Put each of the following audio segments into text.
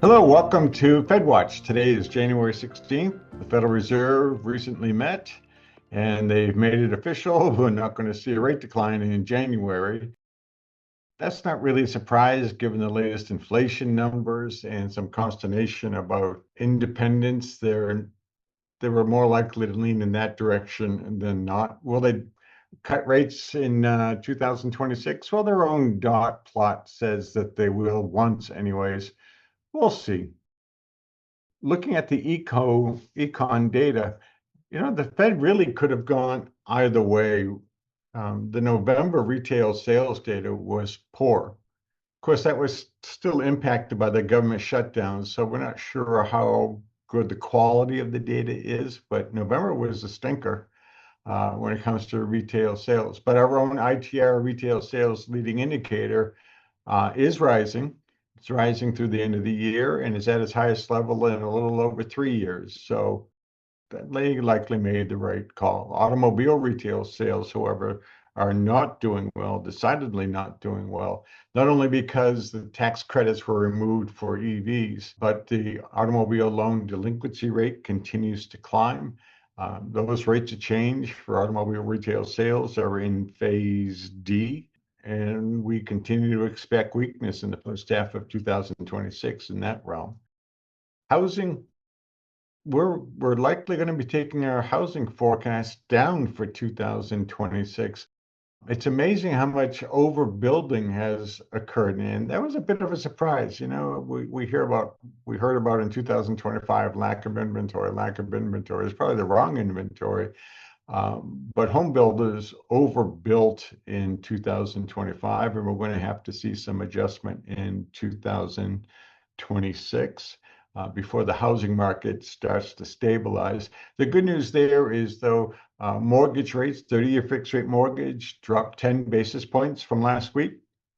Hello, welcome to FedWatch. Today is January 16th. The Federal Reserve recently met and they've made it official. We're not going to see a rate decline in January. That's not really a surprise given the latest inflation numbers and some consternation about independence. They were more likely to lean in that direction than not. Will they cut rates in 2026? Well, their own dot plot says that they will once anyways. We'll see. Looking at the econ data, the Fed really could have gone either way. The November retail sales data was poor. Of course, that was still impacted by the government shutdown, so we're not sure how good the quality of the data is, but November was a stinker when it comes to retail sales. But our own ITR retail sales leading indicator is rising. It's rising through the end of the year and is at its highest level in a little over 3 years. So they likely made the right call. Automobile retail sales, however, are not doing well, decidedly not doing well, not only because the tax credits were removed for EVs, but the automobile loan delinquency rate continues to climb. Those rates of change for automobile retail sales are in phase D, and we continue to expect weakness in the first half of 2026 in that realm. Housing, we're likely going to be taking our housing forecast down for 2026. It's amazing how much overbuilding has occurred, and that was a bit of a surprise. We heard about in 2025 lack of inventory. Lack of inventory is probably the wrong inventory. But home builders overbuilt in 2025, and we're going to have to see some adjustment in 2026 before the housing market starts to stabilize. The good news there is, though, mortgage rates, 30-year fixed rate mortgage dropped 10 basis points from last week,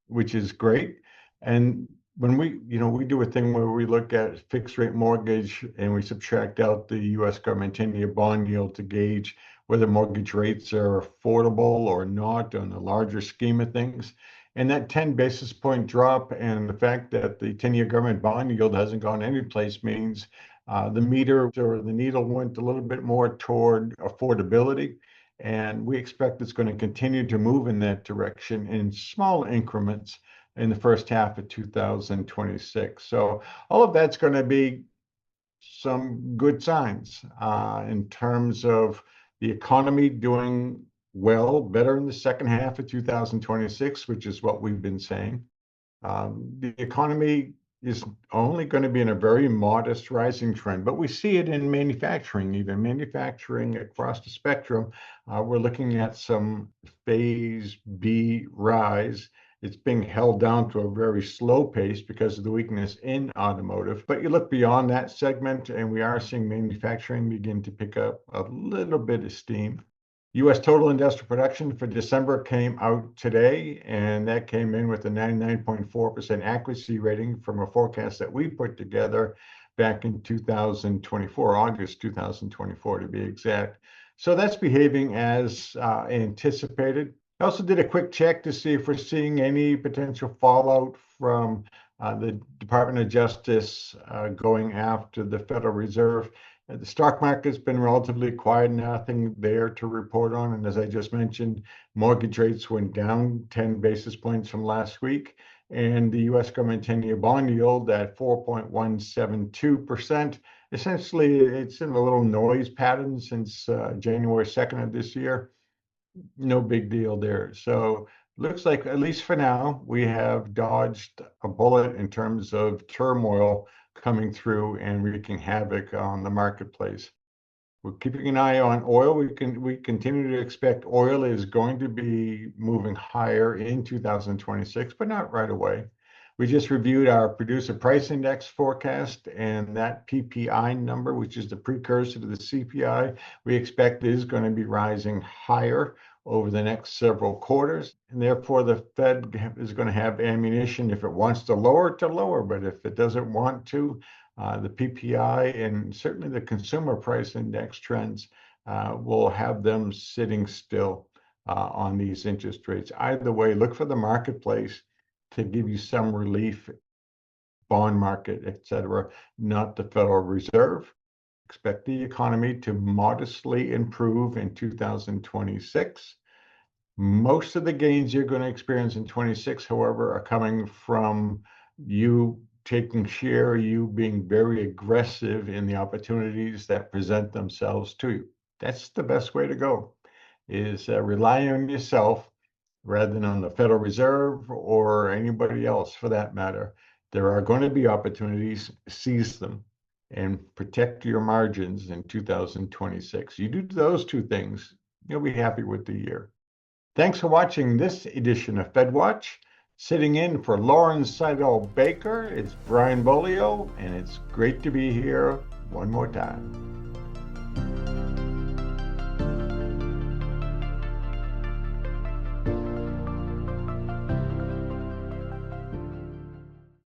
which is great. And when we do a thing where we look at fixed rate mortgage and we subtract out the U.S. government 10-year bond yield to gauge whether mortgage rates are affordable or not on the larger scheme of things. And that 10 basis point drop and the fact that the 10-year government bond yield hasn't gone anyplace means the meter or the needle went a little bit more toward affordability. And we expect it's going to continue to move in that direction in small increments in the first half of 2026. So all of that's going to be some good signs in terms of the economy doing well, better in the second half of 2026, which is what we've been saying. The economy is only going to be in a very modest rising trend, but we see it in manufacturing, even manufacturing across the spectrum. We're looking at some phase B rise. It's being held down to a very slow pace because of the weakness in automotive. But you look beyond that segment, and we are seeing manufacturing begin to pick up a little bit of steam. U.S. total industrial production for December came out today, and that came in with a 99.4% accuracy rating from a forecast that we put together back in 2024, August 2024 to be exact. So that's behaving as anticipated. I also did a quick check to see if we're seeing any potential fallout from the Department of Justice going after the Federal Reserve. The stock market's been relatively quiet, nothing there to report on. And as I just mentioned, mortgage rates went down 10 basis points from last week. And the U.S. government 10-year bond yield at 4.172%. Essentially, it's in a little noise pattern since January 2nd of this year. No big deal there. So looks like, at least for now, we have dodged a bullet in terms of turmoil coming through and wreaking havoc on the marketplace. We're keeping an eye on oil. We continue to expect oil is going to be moving higher in 2026, but not right away. We just reviewed our producer price index forecast, and that PPI number, which is the precursor to the CPI, we expect is going to be rising higher over the next several quarters. And therefore, the Fed is going to have ammunition if it wants to lower, but if it doesn't want to, the PPI and certainly the consumer price index trends will have them sitting still on these interest rates. Either way, look for the marketplace to give you some relief. bond market, etc., not the Federal Reserve. Expect the economy to modestly improve in 2026. Most of the gains you're going to experience in 26, however, are coming from you taking share, you being very aggressive in the opportunities that present themselves to you. That's the best way to go, is rely on yourself rather than on the Federal Reserve or anybody else for that matter. There are going to be opportunities, seize them and protect your margins in 2026. You do those two things, you'll be happy with the year. Thanks for watching this edition of FedWatch. Sitting in for Lauren Seidel Baker, it's Brian Beaulieu, and it's great to be here one more time.